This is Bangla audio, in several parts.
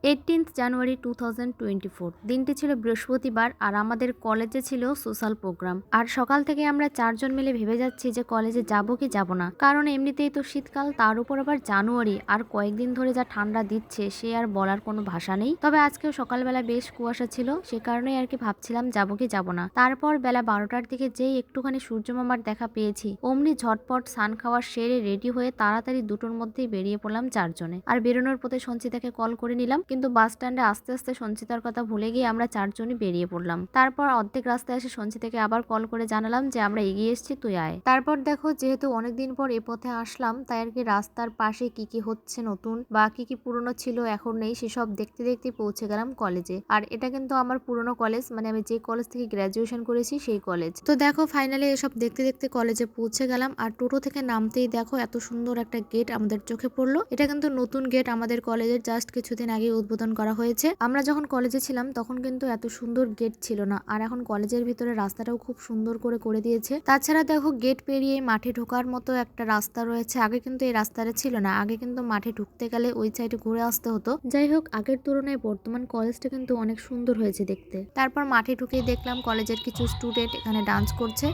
18th জানুয়ারি 2024 দিনটি ছিল বৃহস্পতিবার আর আমাদের কলেজে ছিল সোশ্যাল প্রোগ্রাম। আর সকাল থেকে আমরা চারজন মিলে ভেবে যাচ্ছি যে কলেজে যাব কি যাব না, কারণ এমনিতেই তো শীতকাল, তার উপর আবার জানুয়ারি, আর কয়েকদিন ধরে যা ঠান্ডা দিচ্ছে সে আর বলার কোনো ভাষা নেই। তবে আজকেও সকালবেলা বেশ কুয়াশা ছিল, সে কারণেই আর কি ভাবছিলাম যাব কি যাব না। তারপর বেলা 12টার দিকে যেই একটুখানি সূর্যমামার দেখা পেয়েছি, অমনি ঝটপট স্নান খাওয়ার সেরে রেডি হয়ে তাড়াতাড়ি দুটোর মধ্যেই বেরিয়ে পড়লাম চারজনে। আর বেরোনোর পথে সঞ্চিতাকে কল করে নিলাম, কিন্তু বাস স্ট্যান্ডে আস্তে আস্তে সঞ্চিতার কথা ভুলে গিয়ে আমরা চারজনই বেরিয়ে পড়লাম। তারপর অর্ধেক রাস্তায় এসে সঞ্চিতাকে আবার কল করে জানালাম যে আমরা এগিয়ে এসেছি, তুই আয়। তারপর দেখো, যেহেতু অনেকদিন পর এ পথে আসলাম, তাই আর কি রাস্তার পাশে কি কি হচ্ছে নতুন বা কি কি পুরনো ছিল এখন নেই, সেসব দেখতে দেখতে পৌঁছে গেলাম কলেজে। আর এটা কিন্তু আমার পুরনো কলেজ, মানে আমি যে কলেজ থেকে গ্র্যাজুয়েশন করেছি সেই কলেজ। তো দেখো ফাইনালি এসব দেখতে দেখতে কলেজে পৌঁছে গেলাম। আর টোটো থেকে নামতেই দেখো এত সুন্দর একটা গেট আমাদের চোখে পড়লো। এটা কিন্তু নতুন গেট আমাদের কলেজের, জাস্ট কিছুদিন আগে উদ্বোধন করা হয়েছে। আমরা যখন কলেজে ছিলাম তখন কিন্তু এত সুন্দর গেট ছিল না, আর এখন কলেজের ভিতরে রাস্তাটাও খুব সুন্দর করে দিয়েছে। তাছাড়া দেখো গেট পেরিয়ে মাঠে ঢোকার মতো একটা রাস্তা রয়েছে, আগে কিন্তু এই রাস্তাটা ছিল না, আগে কিন্তু মাঠে ঢুকতে গেলে ওই সাইডে ঘুরে আসতে হতো। যাই হোক, আগের তুলনায় বর্তমান কলেজটা কিন্তু অনেক সুন্দর হয়েছে দেখতে। তারপর মাঠে ঢুকেই দেখলাম কলেজের কিছু স্টুডেন্ট এখানে ডান্স করছে।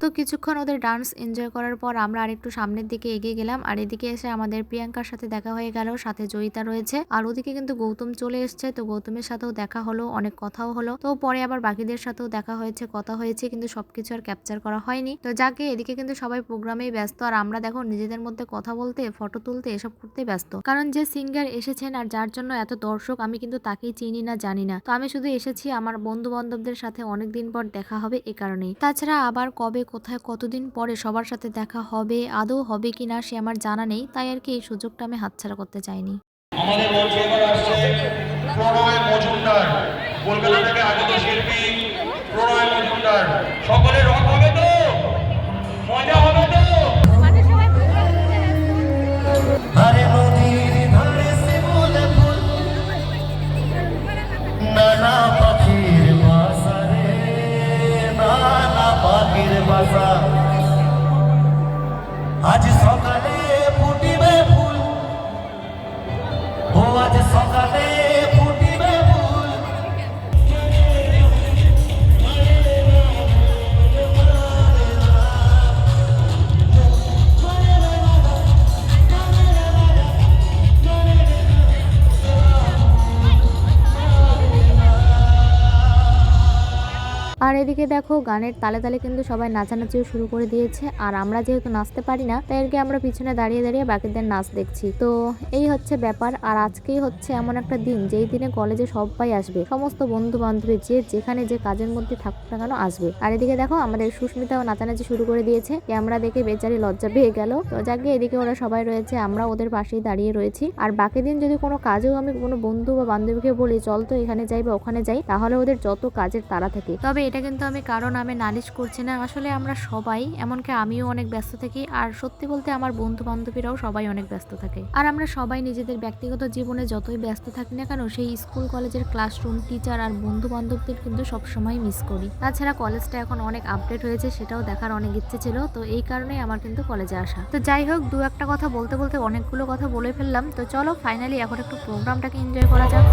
তো কিছুক্ষণ ওদের ডান্স এনজয় করার পর আমরা আরেকটু সামনের দিকে এগিয়ে গেলাম। আর এদিকে এসে আমাদের প্রিয়াঙ্কার সাথে দেখা হয়ে গেল, সাথে জয়িতা রয়েছে। আর ওদিকে কিন্তু গৌতম চলে এসছে, তো গৌতমের সাথেও দেখা হলো, অনেক কথাও হলো। তো পরে আবার বাকিদের সাথেও দেখা হয়েছে, কথা হয়েছে, কিন্তু সবকিছু আর ক্যাপচার করা হয়নি। তো যাকে, এদিকে কিন্তু সবাই প্রোগ্রামেই ব্যস্ত, আর আমরা দেখো নিজেদের মধ্যে কথা বলতে, ফটো তুলতে, এসব করতে ব্যস্ত। কারণ যে সিঙ্গার এসেছেন আর যার জন্য এত দর্শক, আমি কিন্তু তাকেই চিনি না, জানি না। তো আমি শুধু এসেছি আমার বন্ধু বান্ধবদের সাথে অনেকদিন পর দেখা হবে এ কারণেই। তাছাড়া আবার কবে, কোথায়, কতদিন পরে সবার সাথে দেখা হবে, আদৌ হবে কিনা সে আমার জানা নেই, তাই আর কি এই সুযোগটা আমি হাতছাড়া করতে চাইনি। আমাদের মঞ্চে এবার আসছে প্রণয় মজুমদার, কলকাতা থেকে আগত শিল্পী প্রণয় মজুমদার। সকলে রক হবে তো, মজা হবে তো। আরে নদীর ধারে শিমুল ফুল, নানা পাখির বাসা রে, নানা পাখির বাসা। আজ সকালে ফুটিবে ফুল, ও আজ সকালে ফুটিবে ফুল। আর এদিকে দেখো গানের তালে তালে কিন্তু সবাই নাচানাচিও শুরু করে দিয়েছে। আর আমরা যেহেতু নাচতে পারি না, তাই আর কি আমরা পিছনে দাঁড়িয়ে দাঁড়িয়ে বাকিদের নাচ দেখছি। তো এই হচ্ছে ব্যাপার। আর আজকেই হচ্ছে এমন একটা দিন, যেই দিনে কলেজে সবাই আসবে, সমস্ত বন্ধু বান্ধবী যে যেখানে যে কাজের মধ্যে থাকুক না কেন আসবে। আর এদিকে দেখো আমাদের সুস্মিতাও নাচানাচি শুরু করে দিয়েছে, ক্যামেরা দেখে বেচারি লজ্জা পেয়ে গেল। তো যাকে, এদিকে ওরা সবাই রয়েছে, আমরা ওদের পাশেই দাঁড়িয়ে রয়েছি। আর বাকি দিন যদি কোনো কাজেও আমি কোনো বন্ধু বা বান্ধবীকে বলি চল তো এখানে যাই বা ওখানে যাই, তাহলে ওদের যত কাজের তাড়া থাকে। তবে এটা কিন্তু আমি কারো নামে নালিশ করছি না, আসলে আমরা সবাই, এমনকি আমিও অনেক ব্যস্ত থাকি। আর সত্যি বলতে আমার বন্ধু বান্ধবীরাও সবাই অনেক ব্যস্ত থাকে। আর আমরা সবাই নিজেদের ব্যক্তিগত জীবনে যতই ব্যস্ত থাকি না কেন, সেই স্কুল কলেজের ক্লাসরুম, টিচার আর বন্ধু বান্ধবদের কিন্তু সবসময় মিস করি। তাছাড়া কলেজটা এখন অনেক আপডেট হয়েছে, সেটাও দেখার অনেক ইচ্ছে ছিল। তো এই কারণেই আমার কিন্তু কলেজে আসা। তো যাই হোক, দু একটা কথা বলতে বলতে অনেকগুলো কথা বলে ফেললাম। তো চলো ফাইনালি এখন একটু প্রোগ্রামটাকে এনজয় করা যাক।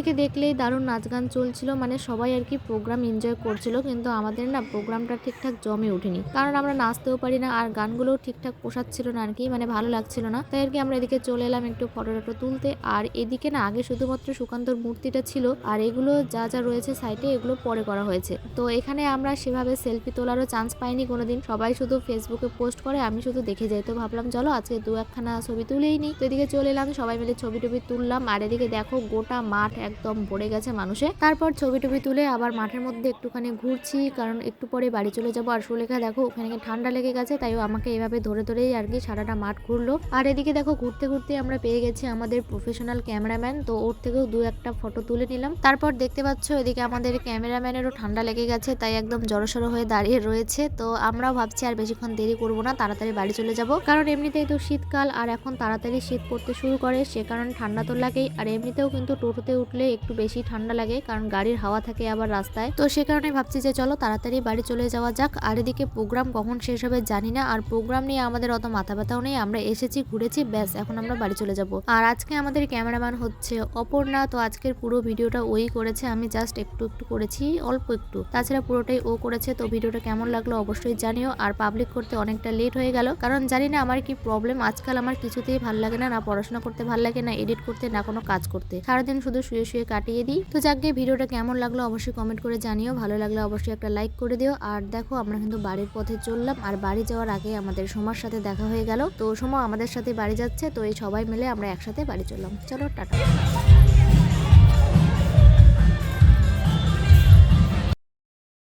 চারিদিকে দেখলেই দারুণ নাচ গান চলছিল, মানে সবাই আর কি প্রোগ্রাম এনজয় করছিল, কিন্তু আমাদের না প্রোগ্রামটা ঠিকঠাক জমে ওঠেনি, কারণ আমরা নাচতেও পারি না আর গানগুলোও ঠিকঠাক পোষাচ্ছিল না আর কি, মানে ভালো লাগছিল না। তাই আর কি আমরা এদিকে চলে এলাম একটু ফটো টটো তুলতে। আর এদিকে না আগে শুধুমাত্র সুকান্তর মূর্তিটা ছিল, আর এগুলো যা যা রয়েছে সাইডে এগুলো পরে করা হয়েছে। তো এখানে আমরা সেভাবে সেলফি তোলারও চান্স পাইনি কোনোদিন, সবাই শুধু ফেসবুকে পোস্ট করে, আমি শুধু দেখে যাই। তো ভাবলাম চলো আজকে দু একখানা ছবি তুলেই নি। তো এদিকে চলে এলাম, সবাই মিলে ছবি টবি তুললাম। আর এদিকে দেখো গোটা মাঠ একদম ভরে গেছে মানুষে। তারপর ছবি টবি তুলে আবার মাঠের মধ্যে একটুখানি ঘুরছি, কারণ একটু পরে বাড়ি চলে যাবো। আর সুলেখা দেখো ওখানে ঠান্ডা লেগে গেছে, তাই আমাকে এভাবে ধরে ধরেই আর কি সারাটা মাঠ ঘুরলো। আর এদিকে দেখো ঘুরতে ঘুরতে আমরা পেয়ে গেছি আমাদের প্রফেশনাল ক্যামেরাম্যান, তো ওর থেকেও দু একটা ফটো তুলে নিলাম। তারপর দেখতে পাচ্ছ এদিকে আমাদের ক্যামেরাম্যানেরও ঠান্ডা লেগে গেছে, তাই একদম জড়সড় হয়ে দাঁড়িয়ে রয়েছে। তো আমরাও ভাবছি আর বেশিক্ষণ দেরি করব না, তাড়াতাড়ি বাড়ি চলে যাব, কারণ এমনিতেই তো শীতকাল আর এখন তাড়াতাড়ি শীত পড়তে শুরু করে, সে কারণে ঠান্ডা তো লাগেই। আর এমনিতেও কিন্তু টোটোতে উঠলে একটু বেশি ঠান্ডা লাগে, কারণ গাড়ির হাওয়া থাকে আবার রাস্তায়। তো সে কারণে ভাবছি যে চলো তাড়াতাড়ি বাড়ি চলে যাওয়া যাক। আর এদিকে প্রোগ্রাম কখন শেষ হবে জানি না, আর প্রোগ্রাম নিয়ে আমাদের অত মাথা ব্যথাও নেই, আমরা এসেছি ঘুরেছি ব্যাস, এখন আমরা বাড়ি চলে যাব। আর আজকে আমাদের ক্যামেরাম্যান হচ্ছে অপর্ণা, তো আজকের পুরো ভিডিওটা ওই করেছে, আমি জাস্ট একটু একটু করেছি, অল্প একটু, তাছাড়া পুরোটাই ও করেছে। তো ভিডিওটা কেমন লাগলো অবশ্যই জানিও। আর পাবলিক করতে অনেকটা লেট হয়ে গেল, কারণ জানি না আমার কি প্রবলেম, আজকাল আমার কিছুতেই ভাল লাগে না, না পড়াশোনা করতে ভাল লাগে, না এডিট করতে, না কোনো কাজ করতে, সারাদিন শুধু শুয়ে শুয়ে কাটিয়ে দিই। তো যাক গিয়ে ভিডিওটা কেমন লাগলো অবশ্যই কমেন্ট করে জানিও, ভালো লাগলে অবশ্যই একটা লাইক করে দিও। আর দেখো আমরা কিন্তু বাড়ির পথে চললাম, আর বাড়ি যাওয়ার আগে আমাদের সোমার সাথে দেখা হয়ে গেল। তো সোমা আমাদের সাথে বাড়ি যাচ্ছে, তো এই সবাই মিলে আমরা একসাথে বাড়ি চললাম। চলো টাটা।